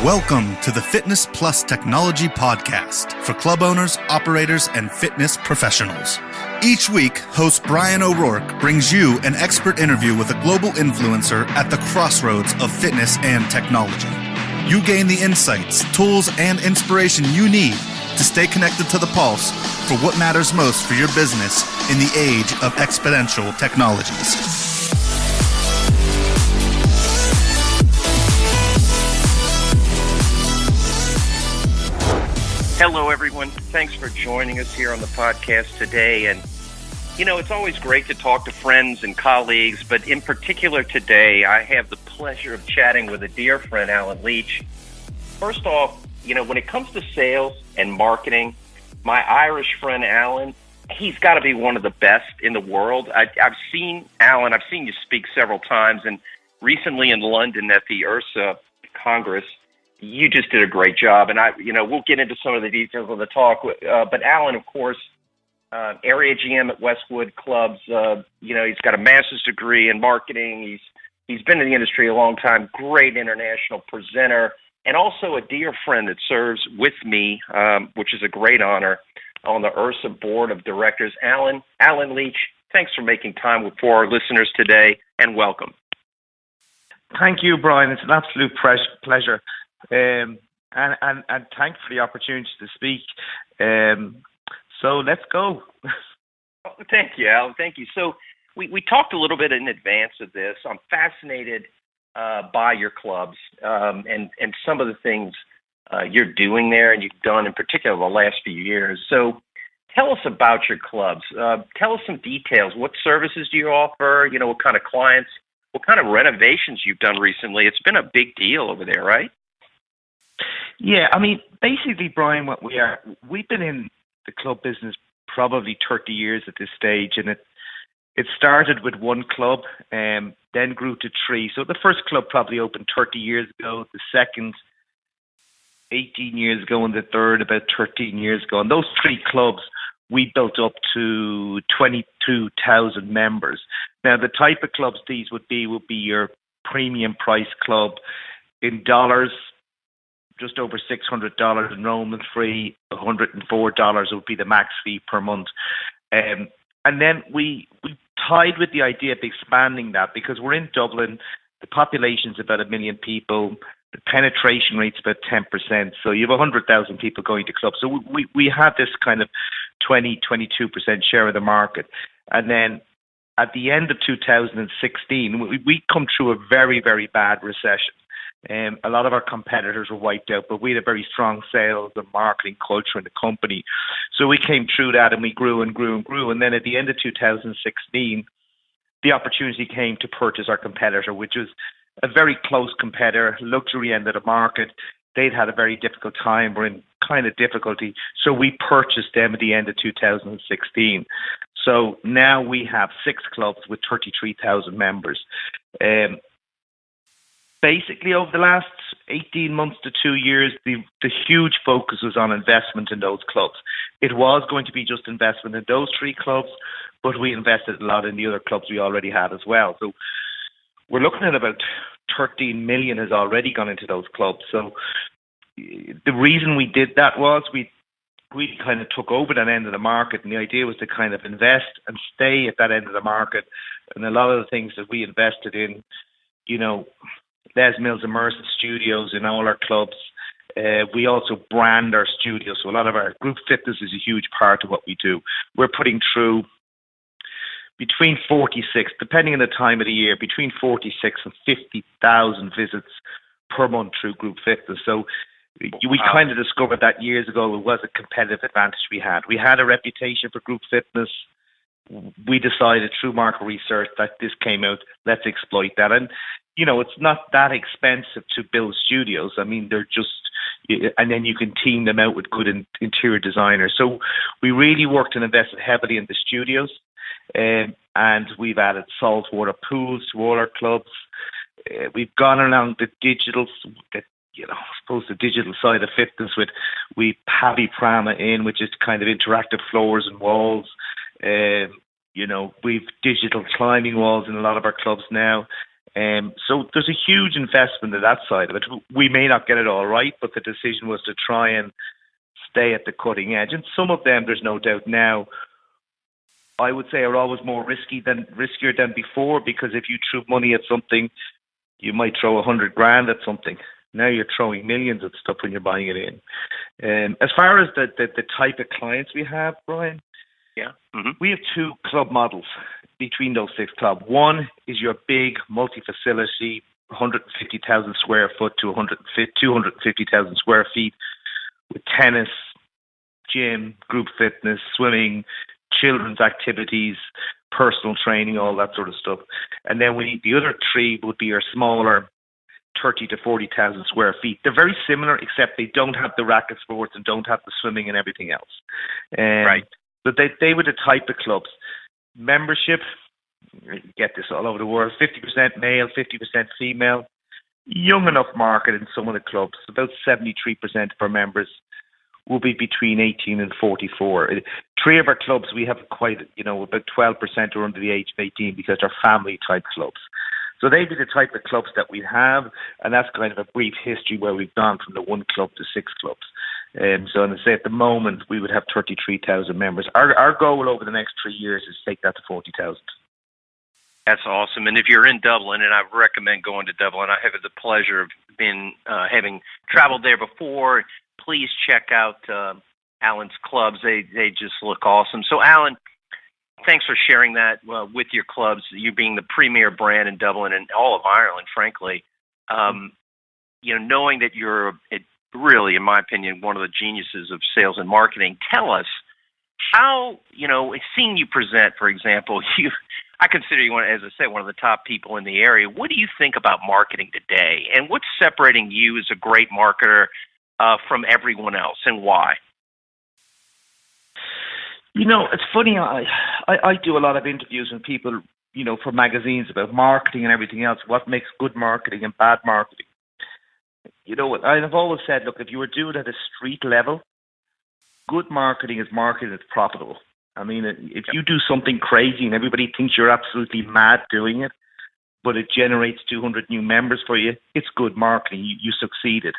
Welcome to the Fitness Plus Technology Podcast for club owners, operators, and fitness professionals. Each week, host Brian O'Rourke brings you an expert interview with a global influencer at the crossroads of fitness and technology. You gain the insights, tools, and inspiration you need to stay connected to the pulse for what matters most for your business in the age of exponential technologies. Hello, everyone. Thanks for joining us here on the podcast today. And, it's always great to talk to friends and colleagues, but in particular today, I have the pleasure of chatting with a dear friend, Alan Leach. First off, when it comes to sales and marketing, my Irish friend, Alan, he's got to be one of the best in the world. I've seen you speak several times, and recently in London at the IHRSA Congress, you just did a great job, and we'll get into some of the details of the talk. But Alan, of course, area GM at Westwood Clubs. He's got a master's degree in marketing. He's been in the industry a long time. Great international presenter, and also a dear friend that serves with me, which is a great honor, on the IHRSA board of directors. Alan Leach, thanks for making time for our listeners today, and welcome. Thank you, Brian. It's an absolute pleasure. And thanks for the opportunity to speak. So let's go. Thank you, Alan. Thank you. So we talked a little bit in advance of this. I'm fascinated by your clubs and some of the things you're doing there and you've done in particular the last few years. So tell us about your clubs. Tell us some details. What services do you offer? What kind of clients? What kind of renovations you've done recently? It's been a big deal over there, right? Yeah, basically, Brian, we've been in the club business probably 30 years at this stage, and it started with one club, then grew to three. So the first club probably opened 30 years ago, the second 18 years ago, and the third about 13 years ago. And those three clubs, we built up to 22,000 members. Now, the type of clubs these would be your premium price club in dollars. Just over $600 enrollment free, $104 would be the max fee per month. And then we tied with the idea of expanding that because we're in Dublin, the population's about 1 million people, the penetration rate's about 10%, so you have 100,000 people going to clubs. So we had this kind of 22% share of the market. And then at the end of 2016, we come through a very, very bad recession. A lot of our competitors were wiped out, but we had a very strong sales and marketing culture in the company. So we came through that and we grew and grew and grew. And then at the end of 2016, the opportunity came to purchase our competitor, which was a very close competitor, luxury end of the market. They'd had a very difficult time. We're in kind of difficulty. So we purchased them at the end of 2016. So now we have 6 clubs with 33,000 members. Basically, over the last 18 months to 2 years, the huge focus was on investment in those clubs. It was going to be just investment in those 3 clubs, but we invested a lot in the other clubs we already had as well. So we're looking at about 13 million has already gone into those clubs. So the reason we did that was we kind of took over that end of the market, and the idea was to kind of invest and stay at that end of the market. And a lot of the things that we invested in, Les Mills Immersive Studios in all our clubs. We also brand our studios. So a lot of our group fitness is a huge part of what we do. We're putting through between 46, depending on the time of the year, between 46 and 50,000 visits per month through group fitness. So we kind of discovered that years ago it was a competitive advantage we had. We had a reputation for group fitness. We decided through market research that this came out, let's exploit that. And it's not that expensive to build studios. They're just, and then you can team them out with good interior designers. So we really worked and invested heavily in the studios, and we've added saltwater pools to all our clubs. We've gone along the digital, the digital side of fitness we Pavi Prama in, which is kind of interactive floors and walls. We've digital climbing walls in a lot of our clubs now. So there's a huge investment in that side of it. We may not get it all right, but the decision was to try and stay at the cutting edge. And some of them, there's no doubt now, I would say are always more riskier than before, because if you threw money at something, you might throw 100 grand at something. Now you're throwing millions at stuff when you're buying it in. As far as the type of clients we have, Brian, we have two club models between those 6 clubs. One is your big multi-facility, 150,000 square foot to 250,000 square feet with tennis, gym, group fitness, swimming, children's activities, personal training, all that sort of stuff. And then the other 3 would be your smaller 30 to 40,000 square feet. They're very similar, except they don't have the racket sports and don't have the swimming and everything else. Right. But they were the type of clubs. Membership, you get this all over the world, 50% male, 50% female. Young enough market in some of the clubs. About 73% of our members will be between 18 and 44. 3 of our clubs, we have about 12% are under the age of 18 because they're family-type clubs. So they'd be the type of clubs that we have, and that's kind of a brief history where we've gone from the 1 club to 6 clubs. So I say at the moment, we would have 33,000 members. Our goal over the next 3 years is to take that to 40,000. That's awesome. And if you're in Dublin, and I recommend going to Dublin, I have the pleasure of having traveled there before, please check out Alan's clubs. They just look awesome. So, Alan, thanks for sharing that with your clubs, you being the premier brand in Dublin and all of Ireland, frankly. Knowing that you're really, in my opinion, one of the geniuses of sales and marketing, tell us how, seeing you present, for example, I consider you, as I say, one of the top people in the area. What do you think about marketing today? And what's separating you as a great marketer from everyone else, and why? It's funny. I do a lot of interviews with people, for magazines about marketing and everything else, what makes good marketing and bad marketing. I've always said, look, if you were doing it at a street level, good marketing is marketing that's profitable. I mean, if you do something crazy and everybody thinks you're absolutely mad doing it, but it generates 200 new members for you, it's good marketing. You succeeded.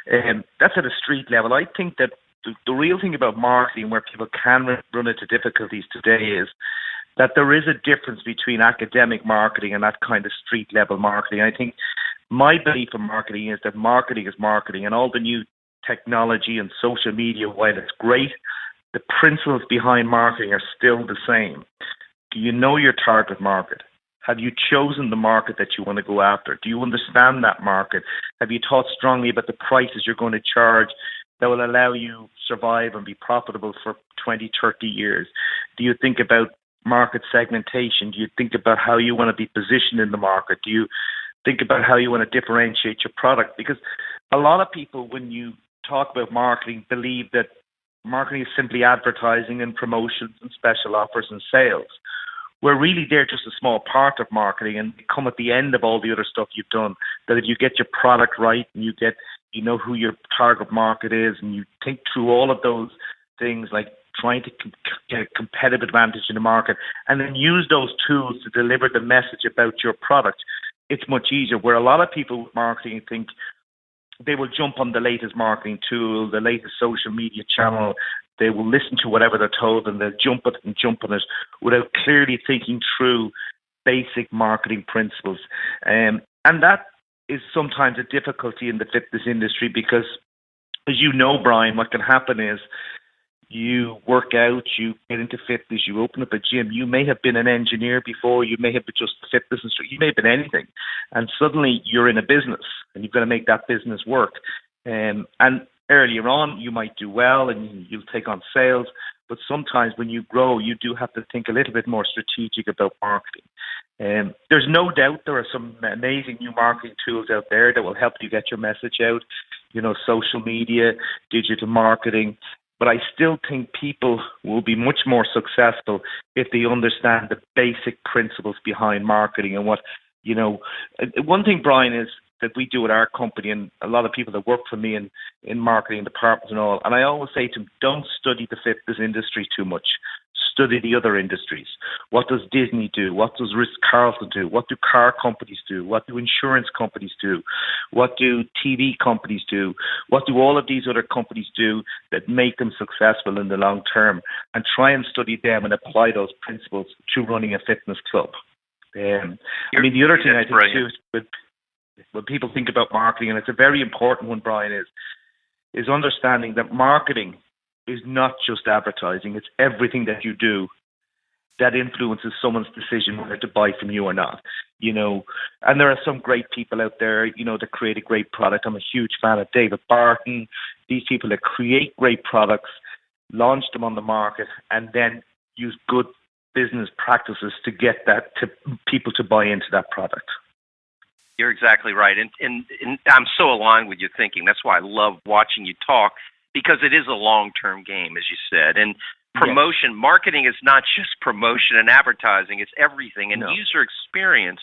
That's at a street level. I think that the real thing about marketing, where people can run into difficulties today, is that there is a difference between academic marketing and that kind of street level marketing. I think my belief in marketing is that marketing is marketing, and all the new technology and social media, while it's great, the principles behind marketing are still the same. Do you know your target market? Have you chosen the market that you want to go after? Do you understand that market? Have you thought strongly about the prices you're going to charge that will allow you survive and be profitable for 20, 30 years? Do you think about market segmentation? Do you think about how you want to be positioned in the market? Do you think about how you want to differentiate your product? Because a lot of people, when you talk about marketing, believe that marketing is simply advertising and promotions and special offers and sales. Where really they're just a small part of marketing, and come at the end of all the other stuff you've done. That if you get your product right and you know who your target market is, and you think through all of those things, like trying to get a competitive advantage in the market, and then use those tools to deliver the message about your product, it's much easier. Where a lot of people with marketing think they will jump on the latest marketing tool, the latest social media channel, they will listen to whatever they're told, and they'll jump on it without clearly thinking through basic marketing principles. And that is sometimes a difficulty in the fitness industry, because, as you know, Brian, what can happen is you work out, you get into fitness, you open up a gym. You may have been an engineer before, you may have been just a fitness instructor, you may have been anything, and suddenly you're in a business and you've got to make that business work. And earlier on, you might do well and you'll take on sales, but sometimes when you grow, you do have to think a little bit more strategic about marketing. There's no doubt there are some amazing new marketing tools out there that will help you get your message out, social media, digital marketing. But I still think people will be much more successful if they understand the basic principles behind marketing. And one thing, Brian, is that we do at our company, and a lot of people that work for me in marketing departments and all, and I always say to them, don't study the fitness industry too much. study the other industries. What does Disney do? What does Ritz-Carlton do? What do car companies do? What do insurance companies do? What do TV companies do? What do all of these other companies do that make them successful in the long term? And try and study them and apply those principles to running a fitness club. The other thing I think too is when people think about marketing, and it's a very important one, Brian, is understanding that marketing is not just advertising. It's everything that you do that influences someone's decision whether to buy from you or not. And there are some great people out there, that create a great product. I'm a huge fan of David Barton. These people that create great products, launch them on the market, and then use good business practices to get that to people to buy into that product. You're exactly right. And I'm so aligned with your thinking. That's why I love watching you talk, because it is a long-term game, as you said. And promotion, marketing is not just promotion and advertising. It's everything. And user experience,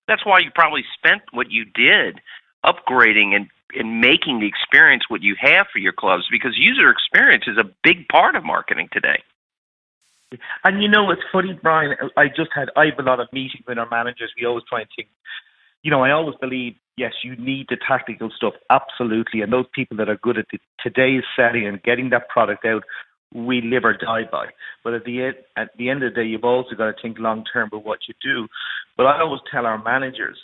that's why you probably spent what you did upgrading and making the experience what you have for your clubs, because user experience is a big part of marketing today. And it's funny, Brian, I have a lot of meetings with our managers. We always try and think, I always believe, yes, you need the tactical stuff, absolutely. And those people that are good at today's selling and getting that product out, we live or die by. But at the end of the day, you've also got to think long term about what you do. But I always tell our managers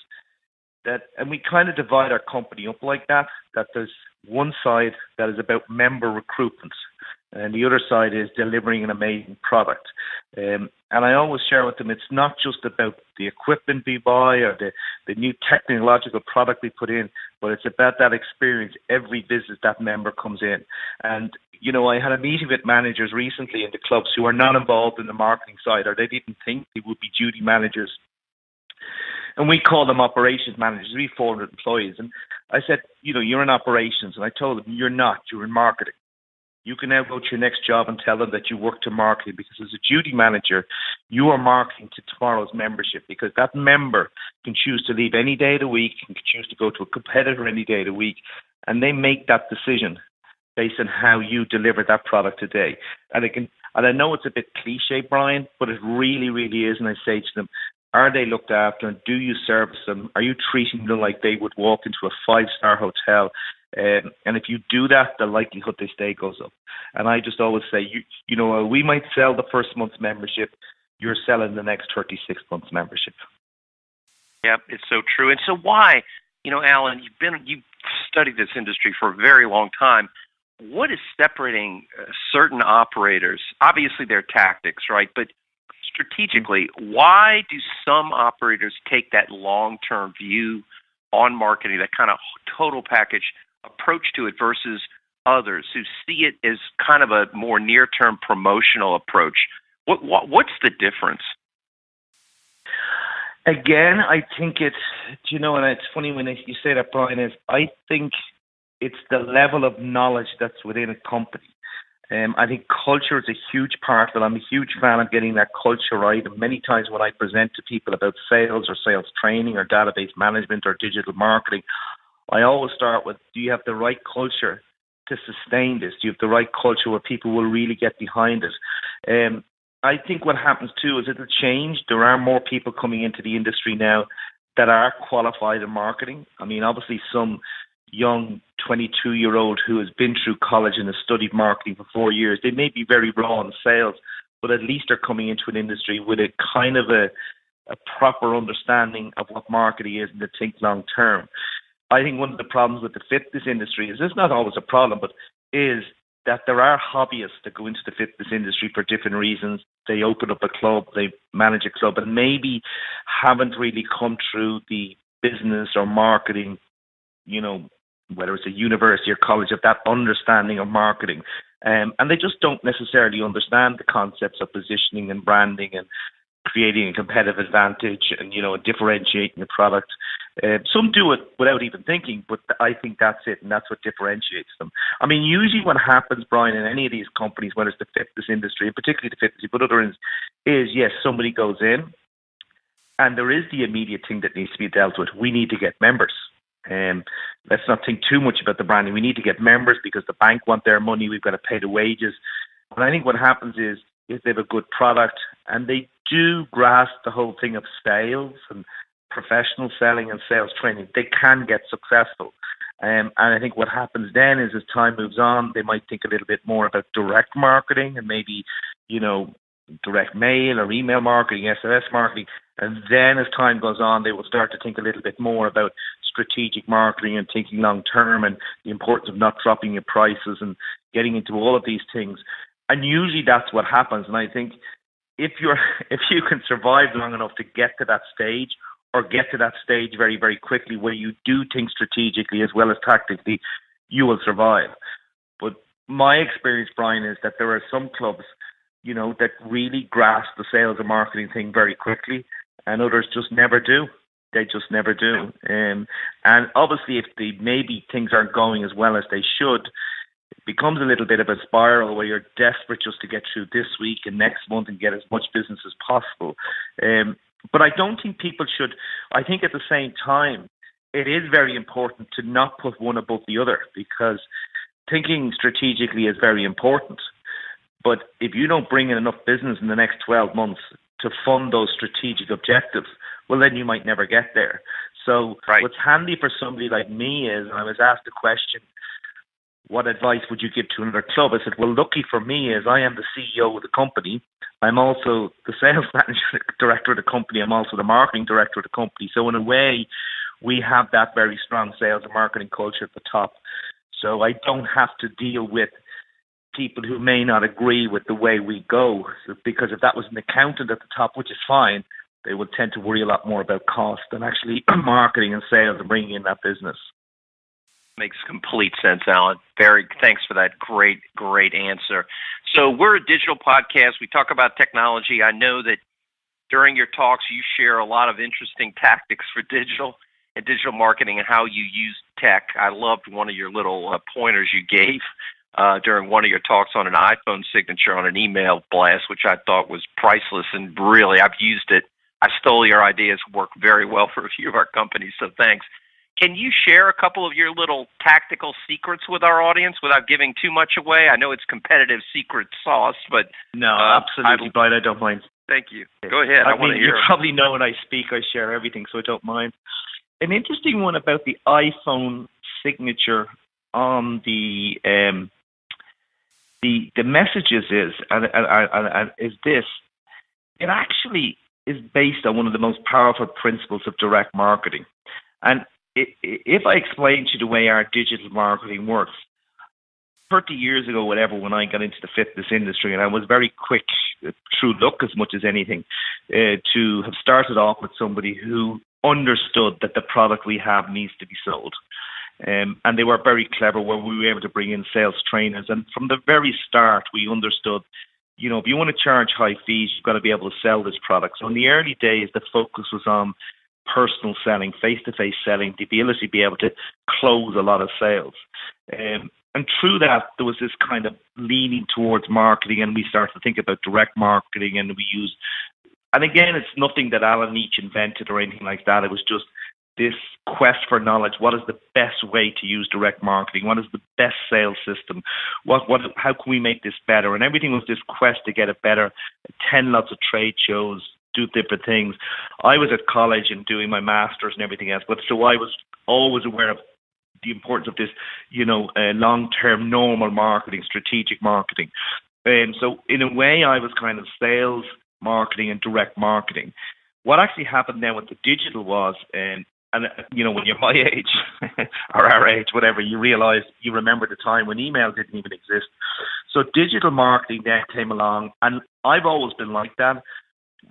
that, and we kind of divide our company up like that there's one side that is about member recruitment, and the other side is delivering an amazing product. And I always share with them, it's not just about the equipment we buy or the new technological product we put in, but it's about that experience every visit that member comes in. And, I had a meeting with managers recently in the clubs who are not involved in the marketing side, or they didn't think they would be duty managers. And we call them operations managers. We have 400 employees. And I said, you're in operations. And I told them, you're not. You're in marketing. You can now go to your next job and tell them that you work to marketing, because as a duty manager, you are marketing to tomorrow's membership, because that member can choose to leave any day of the week, can choose to go to a competitor any day of the week, and they make that decision based on how you deliver that product today. And I know it's a bit cliche, Brian, but it really, really is. And I say to them, are they looked after, and do you service them? Are you treating them like they would walk into a 5-star hotel? And if you do that, the likelihood they stay goes up. And I just always say, we might sell the first month's membership, you're selling the next 36 months membership. Yep, it's so true. And so why, Alan, you've studied this industry for a very long time. What is separating certain operators? Obviously, their tactics, right? But strategically, why do some operators take that long-term view on marketing, that kind of total package approach to it, versus others who see it as kind of a more near-term promotional approach? What's the difference? Again, I think it's, and it's funny when you say that, Brian, I think it's the level of knowledge that's within a company. I think culture is a huge part of it. I'm a huge fan of getting that culture right. And many times when I present to people about sales or sales training or database management or digital marketing, I always start with, do you have the right culture to sustain this? Do you have the right culture where people will really get behind it? I think what happens too is it'll change. There are more people coming into the industry now that are qualified in marketing. I mean, obviously some young 22-year-old who has been through college and has studied marketing for 4 years, they may be very raw in sales, but at least they're coming into an industry with a kind of a proper understanding of what marketing is and to think long term. I think one of the problems with the fitness industry is, it's not always a problem, but is that there are hobbyists that go into the fitness industry for different reasons. They open up a club, they manage a club, and maybe haven't really come through the business or marketing, whether it's a university or college, of that understanding of marketing. And they just don't necessarily understand the concepts of positioning and branding and creating a competitive advantage and, differentiating the product. Some do it without even thinking, but I think that's it, and that's what differentiates them. I mean, usually what happens, Brian, in any of these companies, whether it's the fitness industry, and particularly the fitness, but other is, yes, somebody goes in, and there is the immediate thing that needs to be dealt with. We need to get members. Let's not think too much about the branding. We need to get members because the bank want their money. We've got to pay the wages. And I think what happens is, if they have a good product, and they do grasp the whole thing of sales and professional selling and sales training, they can get successful. And I think what happens then is as time moves on, they might think a little bit more about direct marketing and maybe, direct mail or email marketing, SMS marketing. And then as time goes on, they will start to think a little bit more about strategic marketing and thinking long term and the importance of not dropping your prices and getting into all of these things. And usually that's what happens. And I think if you can survive long enough to get to that stage, or get to that stage very, very quickly where you do think strategically as well as tactically, you will survive. But my experience, Brian, is that there are some clubs, that really grasp the sales and marketing thing very quickly, and others just never do. They just never do. And obviously, if maybe things aren't going as well as they should, it becomes a little bit of a spiral where you're desperate just to get through this week and next month and get as much business as possible. But I don't think people should. I think at the same time, it is very important to not put one above the other, because thinking strategically is very important. But if you don't bring in enough business in the next 12 months to fund those strategic objectives, well, then you might never get there. So What's handy for somebody like me is, I was asked the question, what advice would you give to another club? I said, well, lucky for me is I am the CEO of the company. I'm also the sales manager, director of the company. I'm also the marketing director of the company. So in a way, we have that very strong sales and marketing culture at the top. So I don't have to deal with people who may not agree with the way we go. Because if that was an accountant at the top, which is fine, they would tend to worry a lot more about cost than actually marketing and sales and bringing in that business. Makes complete sense, Alan. Thanks for that great answer. So we're a digital podcast. We talk about technology. I know that during your talks, you share a lot of interesting tactics for digital and digital marketing and how you use tech. I loved one of your little pointers you gave during one of your talks on an iPhone signature on an email blast, which I thought was priceless. And really, I've used it. I stole your ideas, worked very well for a few of our companies, so thanks. Can you share a couple of your little tactical secrets with our audience without giving too much away? I know it's competitive secret sauce, but... No, absolutely, Brian, I don't mind. Thank you. Go ahead. I want to hear. You probably know when I speak, I share everything, so I don't mind. An interesting one about the iPhone signature on the messages is this. It actually is based on one of the most powerful principles of direct marketing. And if I explain to you the way our digital marketing works, 30 years ago, whatever, when I got into the fitness industry, and I was very quick, through luck as much as anything, to have started off with somebody who understood that the product we have needs to be sold. And they were very clever where we were able to bring in sales trainers. And from the very start, we understood, if you want to charge high fees, you've got to be able to sell this product. So in the early days, the focus was on personal selling, face-to-face selling, the ability to be able to close a lot of sales. And through that, there was this kind of leaning towards marketing, and we started to think about direct marketing, and and again, it's nothing that Alan Leach invented or anything like that. It was just this quest for knowledge. What is the best way to use direct marketing? What is the best sales system? How can we make this better? And everything was this quest to get it better, attend lots of trade shows, do different things. I was at college and doing my master's and everything else, but so I was always aware of the importance of this, long-term normal marketing, strategic marketing. And so in a way, I was kind of sales, marketing, and direct marketing. What actually happened then with the digital was, and when you're my age or our age, whatever, you remember the time when email didn't even exist. So digital marketing then came along, and I've always been like that.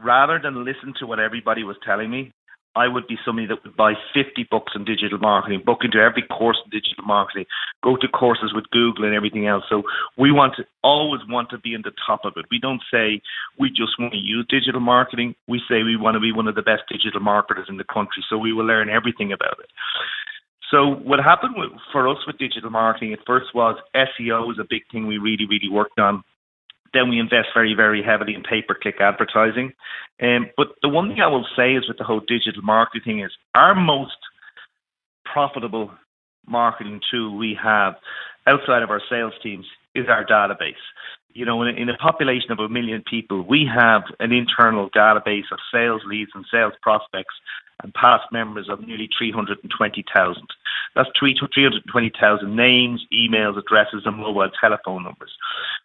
Rather than listen to what everybody was telling me, I would be somebody that would buy 50 books on digital marketing, book into every course in digital marketing, go to courses with Google and everything else. So we always want to be in the top of it. We don't say we just want to use digital marketing. We say we want to be one of the best digital marketers in the country. So we will learn everything about it. So what happened for us with digital marketing at first was SEO was a big thing we really, really worked on. Then we invest very, very heavily in pay-per-click advertising. But the one thing I will say is with the whole digital marketing is our most profitable marketing tool we have outside of our sales teams is our database. in a population of 1 million people, we have an internal database of sales leads and sales prospects and past members of nearly 320,000. That's 320,000 names, emails, addresses, and mobile telephone numbers.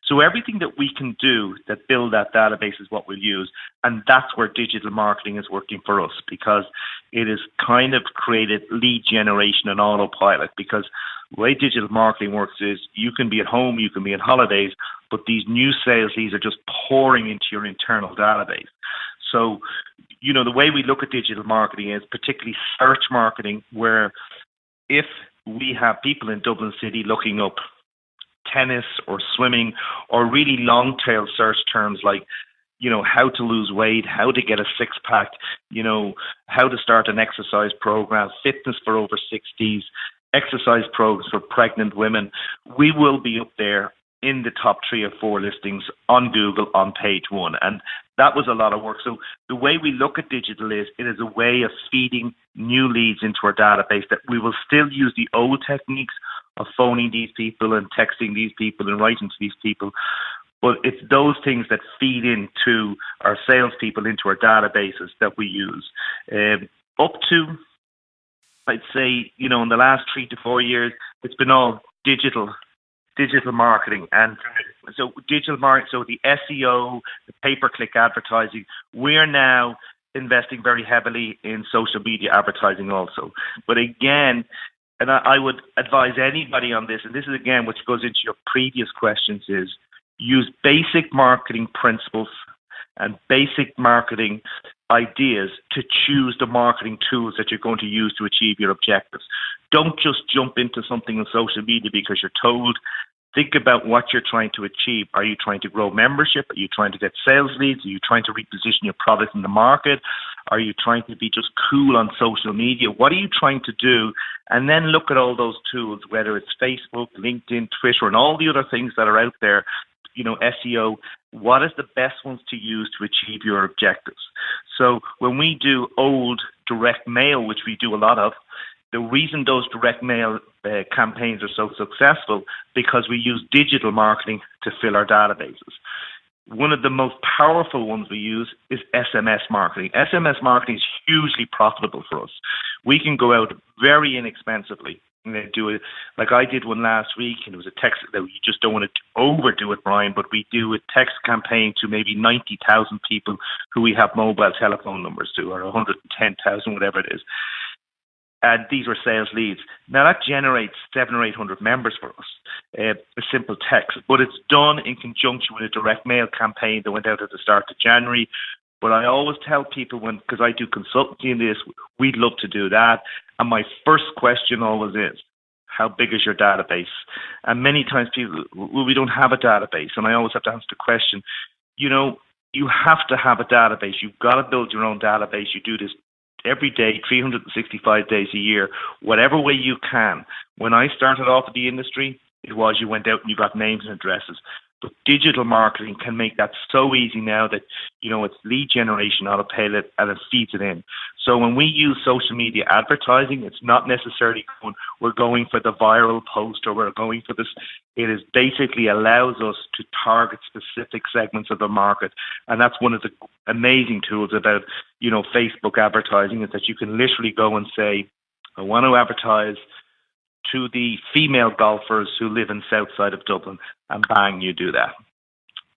So everything that we can do that build that database is what we'll use, and that's where digital marketing is working for us, because it has kind of created lead generation and autopilot. Because the way digital marketing works is you can be at home, you can be on holidays, but these new sales leads are just pouring into your internal database. So, the way we look at digital marketing is particularly search marketing, where if we have people in Dublin City looking up tennis or swimming or really long tail search terms like, how to lose weight, how to get a six-pack, how to start an exercise program, fitness for over 60s, exercise programs for pregnant women, we will be up there in the top 3 or 4 listings on Google on page 1. And that was a lot of work. So the way we look at digital is it is a way of feeding new leads into our database, that we will still use the old techniques of phoning these people and texting these people and writing to these people. But it's those things that feed into our salespeople, into our databases that we use. Up to, I'd say, in the last 3 to 4 years, it's been all digital marketing. And so digital marketing, so the SEO, the pay-per-click advertising, we're now investing very heavily in social media advertising also. But again, and I would advise anybody on this, and this is again which goes into your previous questions, is use basic marketing principles and basic marketing ideas to choose the marketing tools that you're going to use to achieve your objectives. Don't just jump into something on social media because you're told. Think about what you're trying to achieve. Are you trying to grow membership? Are you trying to get sales leads? Are you trying to reposition your product in the market? Are you trying to be just cool on social media? What are you trying to do? And then look at all those tools, whether it's Facebook, LinkedIn, Twitter, and all the other things that are out there, SEO. What is the best ones to use to achieve your objectives? So when we do old direct mail, which we do a lot of, the reason those direct mail campaigns are so successful because we use digital marketing to fill our databases. One of the most powerful ones we use is SMS marketing. SMS marketing is hugely profitable for us. We can go out very inexpensively and do it. Like I did one last week, and it was a text that you just don't want to overdo it, Brian, but we do a text campaign to maybe 90,000 people who we have mobile telephone numbers to, or 110,000, whatever it is. And these were sales leads. Now that generates 700 or 800 members for us, a simple text. But it's done in conjunction with a direct mail campaign that went out at the start of January. But I always tell people, because I do consultancy in this, we'd love to do that. And my first question always is, how big is your database? And many times people, well, we don't have a database. And I always have to answer the question, you have to have a database. You've got to build your own database. You do this every day, 365 days a year, whatever way you can. When I started off in the industry, it was you went out and you got names and addresses. But digital marketing can make that so easy now that, it's lead generation, autopilot, and it feeds it in. So when we use social media advertising, it's not necessarily we're going for the viral post or we're going for this. It is basically allows us to target specific segments of the market. And that's one of the amazing tools about, Facebook advertising, is that you can literally go and say, I want to advertise to the female golfers who live in south side of Dublin, and bang, you do that.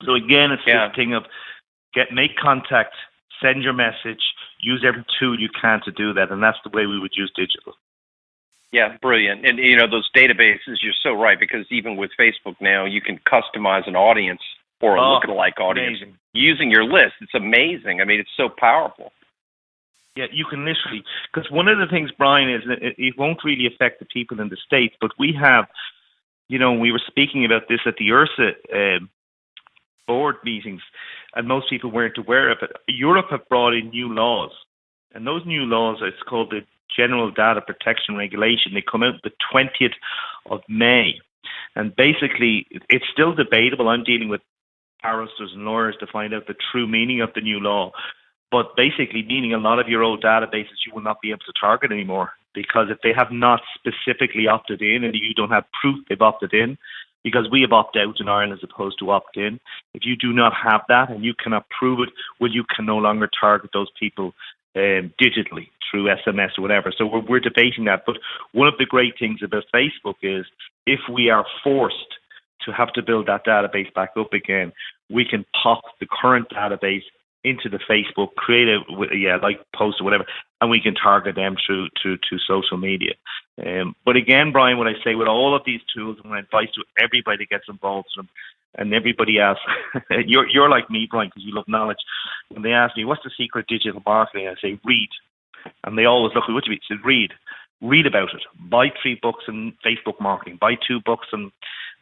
So again, it's this thing of make contact, send your message, use every tool you can to do that, and that's the way we would use digital. Yeah, brilliant. And, those databases, you're so right, because even with Facebook now, you can customize an audience or a lookalike audience using your list. It's amazing. I mean, it's so powerful. Yeah, you can literally, because one of the things, Brian, is that it won't really affect the people in the States, but we have, we were speaking about this at the IHRSA board meetings, and most people weren't aware of it. Europe have brought in new laws, and those new laws, it's called the General Data Protection Regulation. They come out the 20th of May, and basically, it's still debatable. I'm dealing with barristers and lawyers to find out the true meaning of the new law. But basically meaning a lot of your old databases you will not be able to target anymore, because if they have not specifically opted in and you don't have proof they've opted in, because we have opt-out in Ireland as opposed to opt-in. If you do not have that and you cannot prove it, well, you can no longer target those people digitally through SMS or whatever. So we're debating that. But one of the great things about Facebook is if we are forced to have to build that database back up again, we can pop the current database into the Facebook, create a like post or whatever, and we can target them through to social media. But again, Brian, what I say with all of these tools, and my advice to everybody that gets involved in them, and everybody else, you're like me, Brian, because you love knowledge. When they ask me, what's the secret digital marketing? I say, read. And they always look at what you mean. I say, read. Read about it. Buy 3 books on Facebook marketing. Buy 2 books on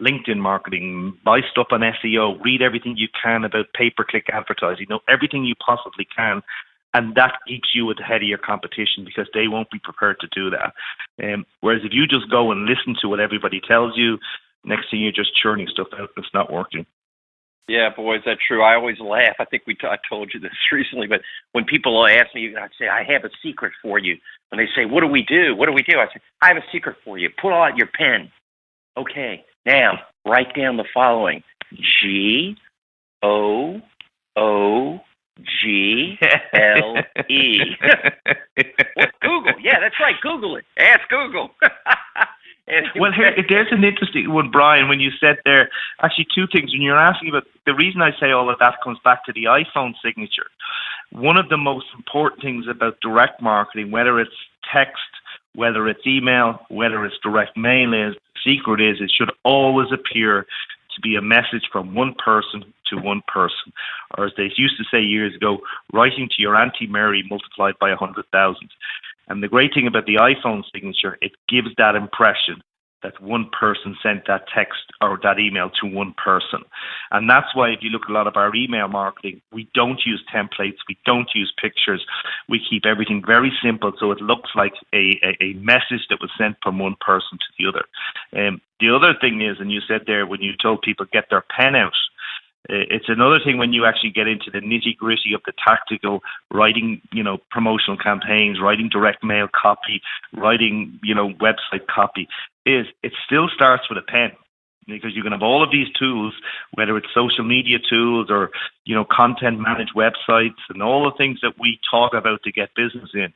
LinkedIn marketing. Buy stuff on SEO. Read everything you can about pay-per-click advertising. Know everything you possibly can. And that keeps you ahead of your competition because they won't be prepared to do that. Whereas if you just go and listen to what everybody tells you, next thing you're just churning stuff out that's not working. Yeah, boy, is that true. I always laugh. I think I told you this recently, but when people ask me, I say, I have a secret for you. When they say, what do we do? What do we do? I say, I have a secret for you. Pull out your pen. Okay, now write down the following. GOOGLE. What? Google. Yeah, that's right. Google it. Ask Google. Well, there's an interesting one, Brian, when you said there, actually 2 things. When you're asking about, the reason I say all of that comes back to the iPhone signature. One of the most important things about direct marketing, whether it's text, whether it's email, whether it's direct mail, is the secret is it should always appear to be a message from one person to one person. Or as they used to say years ago, writing to your Auntie Mary multiplied by 100,000. And the great thing about the iPhone signature, it gives that impression that one person sent that text or that email to one person. And that's why if you look at a lot of our email marketing, we don't use templates, we don't use pictures. We keep everything very simple so it looks like a message that was sent from one person to the other. The other thing is, and you said there when you told people get their pen out, it's another thing when you actually get into the nitty-gritty of the tactical writing, promotional campaigns, writing direct mail copy, writing, website copy, is it still starts with a pen. Because you can have all of these tools, whether it's social media tools or, content managed websites and all the things that we talk about to get business in.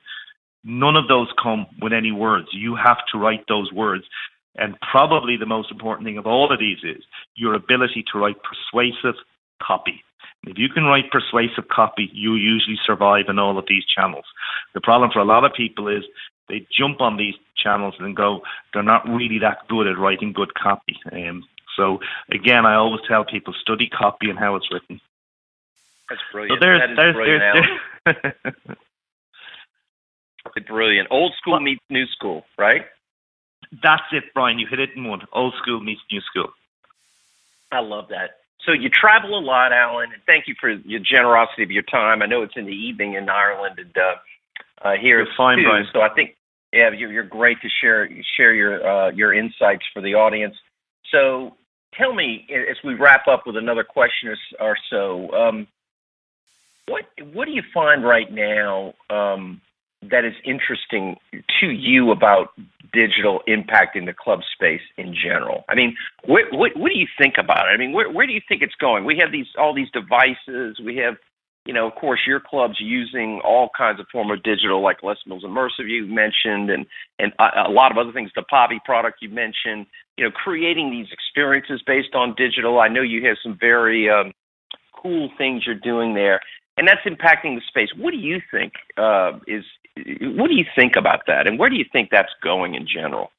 None of those come with any words. You have to write those words. And probably the most important thing of all of these is your ability to write persuasive copy. If you can write persuasive copy, you usually survive in all of these channels. The problem for a lot of people is they jump on these channels and go, they're not really that good at writing good copy. So again, I always tell people, study copy and how it's written. That's brilliant. So that is brilliant. Brilliant. Old school meets new school, right? That's it, Brian. You hit it in one. Old school meets new school. I love that. So you travel a lot, Alan, and thank you for your generosity of your time. I know it's in the evening in Ireland, and here it's fine, too. Brian. So I think, you're great to share your insights for the audience. So tell me, as we wrap up with another question or so, what do you find right now that is interesting to you about digital impacting the club space in general? I mean, what do you think about it? I mean, where do you think it's going? We have all these devices. We have, of course, your club's using all kinds of form of digital, like Les Mills Immersive you mentioned, and a lot of other things, the Poppy product you mentioned, creating these experiences based on digital. I know you have some very cool things you're doing there, and that's impacting the space. What do you think what do you think about that, and where do you think that's going in general?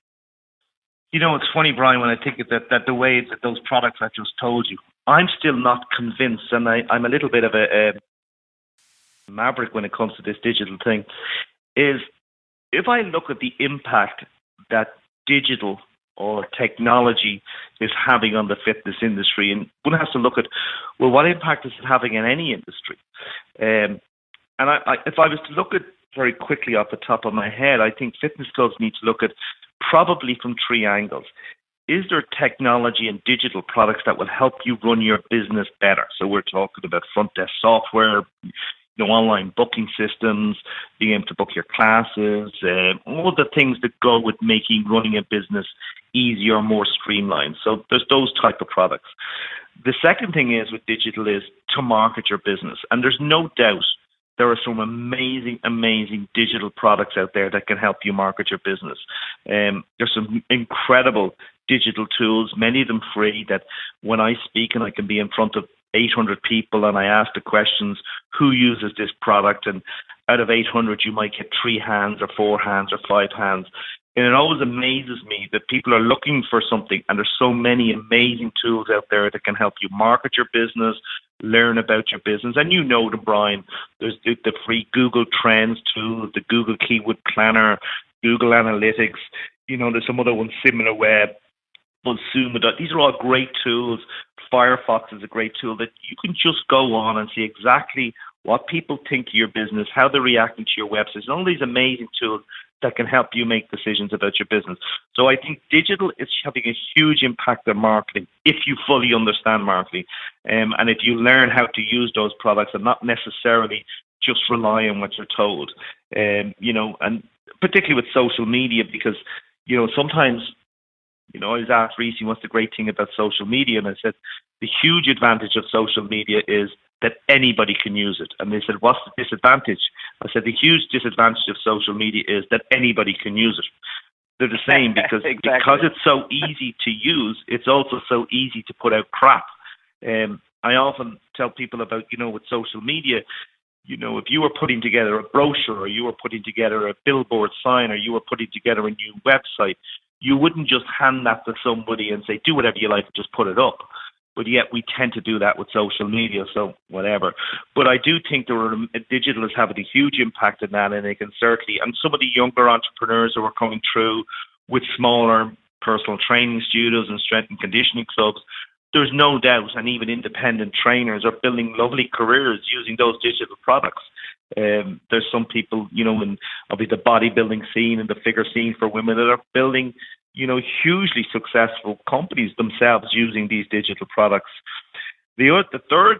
It's funny, Brian, when I think of that the way that those products I just told you, I'm still not convinced, and I'm a little bit of a maverick when it comes to this digital thing, is if I look at the impact that digital or technology is having on the fitness industry, and one has to look at, well, what impact is it having in any industry? And if I was to look at very quickly off the top of my head, I think fitness clubs need to look at probably from 3 angles. Is there technology and digital products that will help you run your business better? So we're talking about front desk software, online booking systems, being able to book your classes, all the things that go with making running a business easier, more streamlined. So there's those type of products. The second thing is with digital is to market your business. And there's no doubt there are some amazing, amazing digital products out there that can help you market your business. There's some incredible digital tools, many of them free, that when I speak and I can be in front of 800 people and I ask the questions, who uses this product? And out of 800, you might get 3 hands or 4 hands or 5 hands. And it always amazes me that people are looking for something, and there's so many amazing tools out there that can help you market your business, learn about your business. And you know them, Brian. There's the free Google Trends tool, the Google Keyword Planner, Google Analytics. You know, there's some other ones, SimilarWeb, Buzzsumo. These are all great tools. Firefox is a great tool that you can just go on and see exactly what people think of your business, how they're reacting to your websites, and all these amazing tools that can help you make decisions about your business. So I think digital is having a huge impact on marketing if you fully understand marketing, and if you learn how to use those products and not necessarily just rely on what you're told. You know, and particularly with social media, because, you know, sometimes, you know, I was asked recently, what's the great thing about social media? And I said, the huge advantage of social media is that anybody can use it. And they said, what's the disadvantage? I said, the huge disadvantage of social media is that anybody can use it. They're the same because exactly. Because it's so easy to use, it's also so easy to put out crap. I often tell people about, you know, with social media, you know, if you were putting together a brochure, or you were putting together a billboard sign, or you were putting together a new website, you wouldn't just hand that to somebody and say, do whatever you like and just put it up. But yet we tend to do that with social media, so whatever. But I do think digital is having a huge impact on that, and they can certainly, and some of the younger entrepreneurs who are coming through with smaller personal training studios and strength and conditioning clubs, there's no doubt, and even independent trainers are building lovely careers using those digital products. There's some people, you know, in obviously the bodybuilding scene and the figure scene for women that are building, you know, hugely successful companies themselves using these digital products. The third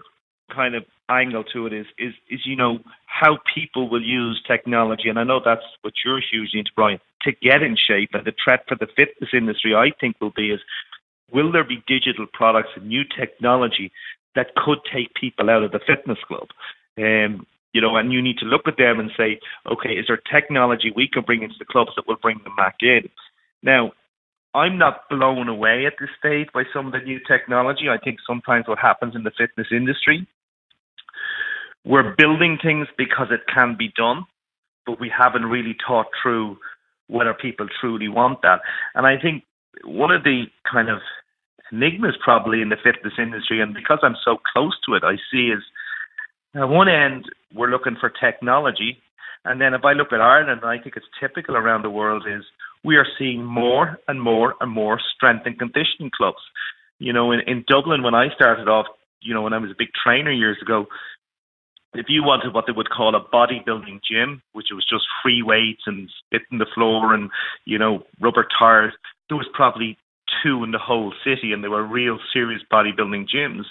kind of angle to it is you know, how people will use technology, and I know that's what you're hugely into, Brian, to get in shape. And the threat for the fitness industry, I think, will be is, will there be digital products and new technology that could take people out of the fitness club? You know, and you need to look at them and say, okay, is there technology we can bring into the clubs that will bring them back in? Now, I'm not blown away at this stage by some of the new technology. I think sometimes what happens in the fitness industry, we're building things because it can be done, but we haven't really thought through whether people truly want that. And I think one of the kind of enigmas probably in the fitness industry, and because I'm so close to it, I see is, at one end, we're looking for technology. And then if I look at Ireland, and I think it's typical around the world, is we are seeing more and more and more strength and conditioning clubs. You know, in Dublin, when I started off, you know, when I was a big trainer years ago, if you wanted what they would call a bodybuilding gym, which was just free weights and spitting the floor and, you know, rubber tires, there was probably 2 in the whole city, and they were real serious bodybuilding gyms.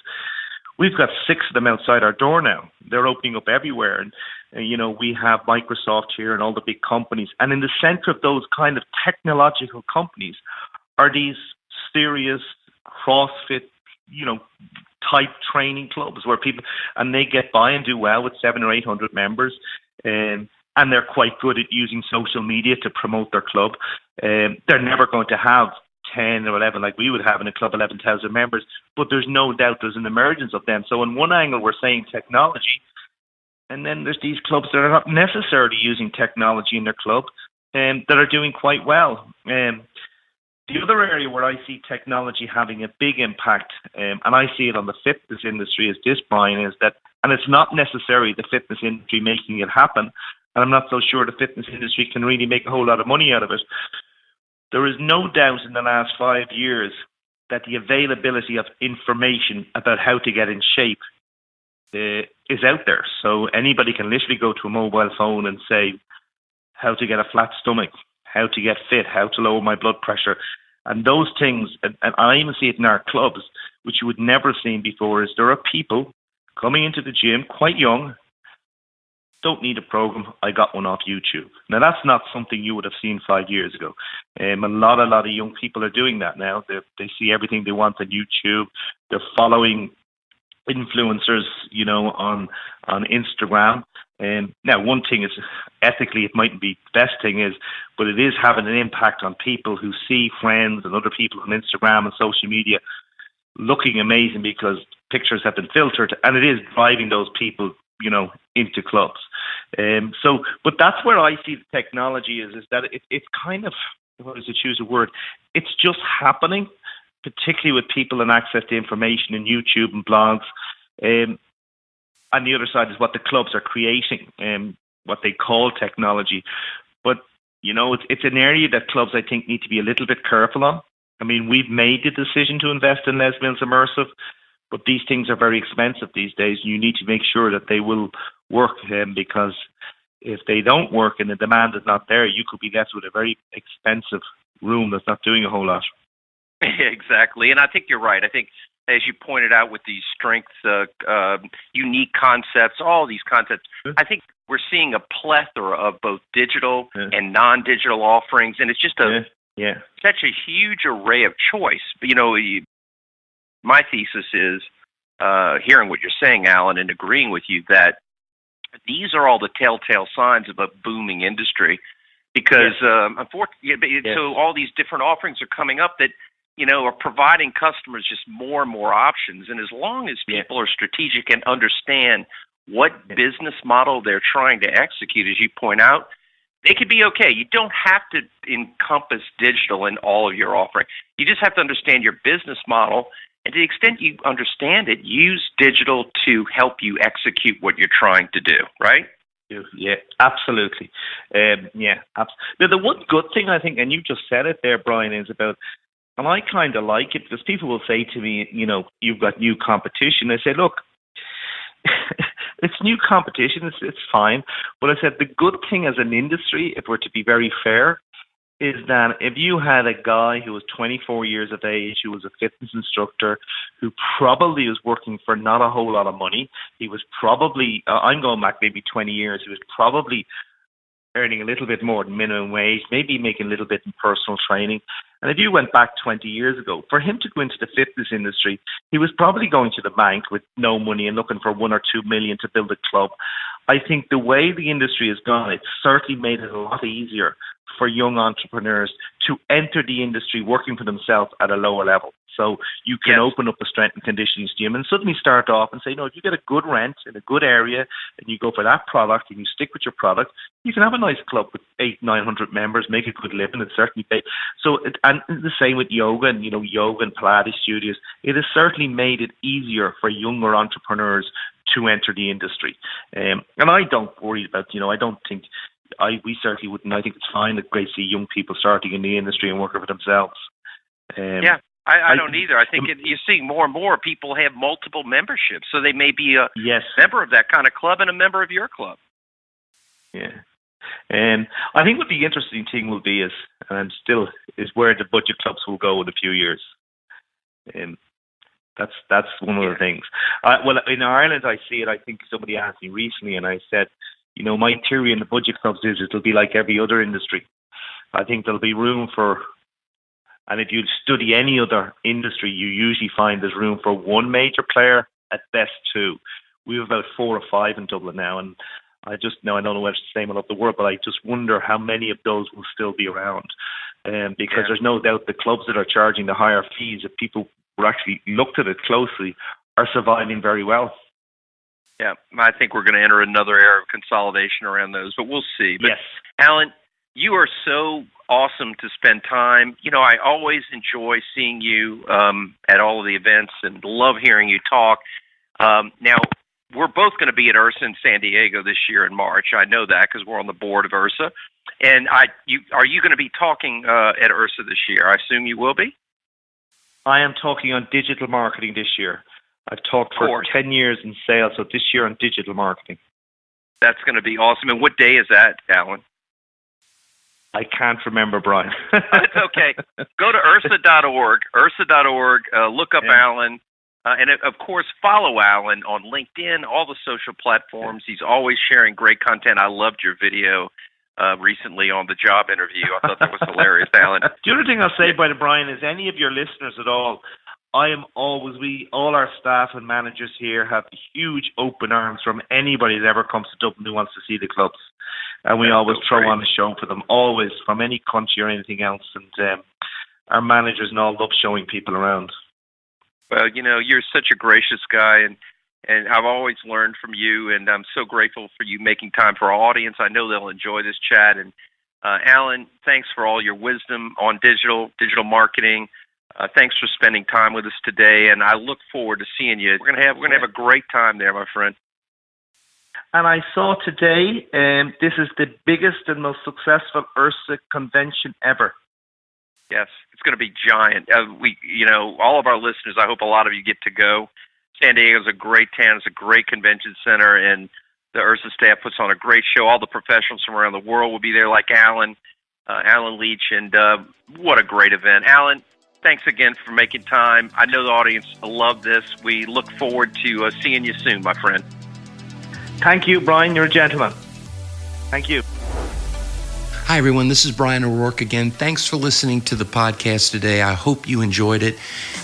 We've got 6 of them outside our door now. They're opening up everywhere. And you know, we have Microsoft here and all the big companies. And in the center of those kind of technological companies are these serious CrossFit, you know, type training clubs where people, and they get by and do well with 700 or 800 members. And they're quite good at using social media to promote their club. They're never going to have 10 or 11 like we would have in a club, 11,000 members, but there's no doubt there's an emergence of them. So in one angle, we're saying technology, and then there's these clubs that are not necessarily using technology in their club that are doing quite well. The other area where I see technology having a big impact, and I see it on the fitness industry, is this, Brian, is that, and it's not necessarily the fitness industry making it happen, and I'm not so sure the fitness industry can really make a whole lot of money out of it. There is no doubt in the last 5 years that the availability of information about how to get in shape is out there. So anybody can literally go to a mobile phone and say how to get a flat stomach, how to get fit, how to lower my blood pressure. And those things, and I even see it in our clubs, which you would never have seen before, is there are people coming into the gym quite young, don't need a program. I got one off YouTube. Now, that's not something you would have seen 5 years ago. A lot of young people are doing that now. They see everything they want on YouTube. They're following influencers, on Instagram. Now, one thing is, ethically, it mightn't be the best thing but it is having an impact on people who see friends and other people on Instagram and social media looking amazing because pictures have been filtered, and it is driving those people, into clubs. But that's where I see the technology is that it's kind of, what does it choose a word? It's just happening, particularly with people and access to information in YouTube and blogs. And the other side is what the clubs are creating, what they call technology. But, it's an area that clubs, I think, need to be a little bit careful on. I mean, we've made the decision to invest in Les Mills Immersive, but these things are very expensive these days. You need to make sure that they will work, because if they don't work and the demand is not there, you could be left with a very expensive room that's not doing a whole lot. Exactly. And I think you're right. I think, as you pointed out, with these strengths, unique concepts, all these concepts, I think we're seeing a plethora of both digital and non-digital offerings, and it's just such a huge array of choice. But, my thesis is, hearing what you're saying, Alan, and agreeing with you, that these are all the telltale signs of a booming industry, because unfortunately, so all these different offerings are coming up that are providing customers just more and more options. And as long as people are strategic and understand what business model they're trying to execute, as you point out, they could be okay. You don't have to encompass digital in all of your offering. You just have to understand your business model. And to the extent you understand it, use digital to help you execute what you're trying to do, right? Yeah, absolutely. Now, the one good thing, I think, and you just said it there, Brian, is about, and I kind of like it, because people will say to me, you've got new competition. I say, look, it's new competition, it's fine. But I said, the good thing as an industry, if we're to be very fair, is that if you had a guy who was 24 years of age, who was a fitness instructor, who probably was working for not a whole lot of money, he was probably, I'm going back maybe 20 years, he was probably earning a little bit more than minimum wage, maybe making a little bit in personal training. And if you went back 20 years ago, for him to go into the fitness industry, he was probably going to the bank with no money and looking for 1 or 2 million to build a club. I think the way the industry has gone, it's certainly made it a lot easier for young entrepreneurs to enter the industry working for themselves at a lower level. So you can open up a strength and conditioning gym and suddenly start off and say, no, if you get a good rent in a good area and you go for that product and you stick with your product, you can have a nice club with 800-900 members, make a good living, and certainly pay. So, and the same with yoga and, yoga and Pilates studios. It has certainly made it easier for younger entrepreneurs to enter the industry. And I don't worry about, I don't think, we certainly wouldn't. I think it's fine. It's great to see young people starting in the industry and working for themselves. I don't either. I think you're seeing more and more people have multiple memberships, so they may be a member of that kind of club and a member of your club. Yeah. And I think what the interesting thing will be is where the budget clubs will go in a few years. And that's one of the things. Well, in Ireland, I see it. I think somebody asked me recently, and I said, my theory in the budget clubs is it'll be like every other industry. I think there'll be room for, and if you study any other industry, you usually find there's room for one major player, at best two. We have about 4 or 5 in Dublin now, and I don't know whether it's the same all over the world, but I just wonder how many of those will still be around. Because there's no doubt the clubs that are charging the higher fees, if people were actually looked at it closely, are surviving very well. Yeah, I think we're going to enter another era of consolidation around those, but we'll see. But, Alan, you are so awesome to spend time. I always enjoy seeing you at all of the events and love hearing you talk. Now, we're both going to be at IHRSA in San Diego this year in March. I know that because we're on the board of IHRSA. And are you going to be talking at IHRSA this year? I assume you will be? I am talking on digital marketing this year. I've talked for 10 years in sales, so this year on digital marketing. That's going to be awesome. And what day is that, Alan? I can't remember, Brian. It's okay. Go to IHRSA.org, IHRSA.org, look up Alan. And of course, follow Alan on LinkedIn, all the social platforms. He's always sharing great content. I loved your video recently on the job interview. I thought that was hilarious, Alan. The other thing I'll say, by the Brian, is any of your listeners at all, all our staff and managers here have huge open arms from anybody that ever comes to Dublin who wants to see the clubs. And we always throw on a show for them, always, from any country or anything else. And our managers and all love showing people around. Well, you're such a gracious guy, and I've always learned from you, and I'm so grateful for you making time for our audience. I know they'll enjoy this chat. And Alan, thanks for all your wisdom on digital marketing. Thanks for spending time with us today, and I look forward to seeing you. We're gonna have a great time there, my friend. And I saw today, this is the biggest and most successful IHRSA convention ever. Yes, it's going to be giant. All of our listeners, I hope a lot of you get to go. San Diego's a great town. It's a great convention center, and the IHRSA staff puts on a great show. All the professionals from around the world will be there, like Alan Leach, and what a great event. Alan, thanks again for making time. I know the audience love this. We look forward to seeing you soon, my friend. Thank you, Brian. You're a gentleman. Thank you. Hi, everyone. This is Brian O'Rourke again. Thanks for listening to the podcast today. I hope you enjoyed it.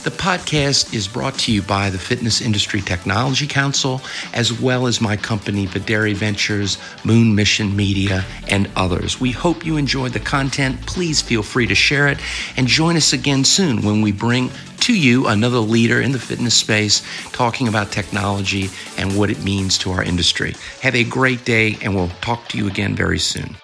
The podcast is brought to you by the Fitness Industry Technology Council, as well as my company, Videri Ventures, Moon Mission Media, and others. We hope you enjoyed the content. Please feel free to share it and join us again soon when we bring to you another leader in the fitness space talking about technology and what it means to our industry. Have a great day, and we'll talk to you again very soon.